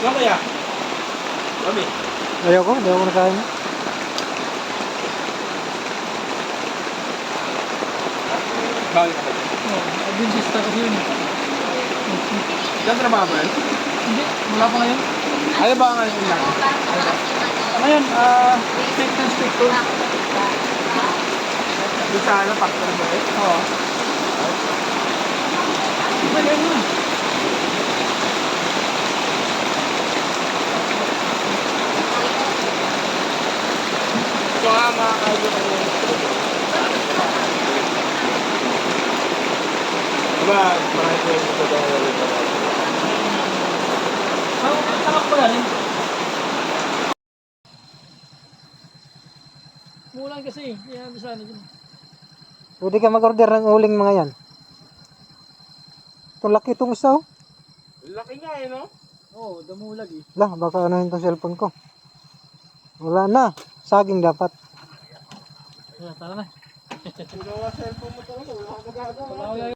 Ano kaya? Mami. Ayoko, hindi ako nakain. Bakit ako? Adventista kasi yun. Diyan trabaho ba yun? Hindi, wala pa ngayon. Ano ba ang ano lang? Ngayon, fake and fake to. Doon sa ano, factory ba yun? Oo. Pwede yun. Ito nga mga kayo ko yun. Diba, marami ko yung ito daw ulit ako. Saan ako galing? Mulan kasi. Yan, bisa na dyan. Pwede ka mag-order ng uling mga yan. Ito laki itong isa oh. Laki nga eh, no? Oo, damulag eh. Lah, baka anuhin itong cellphone ko. Wala na. Saging dapat. Tara na. Kung gawa cellphone mo talaga, wala kang magagawa. Wala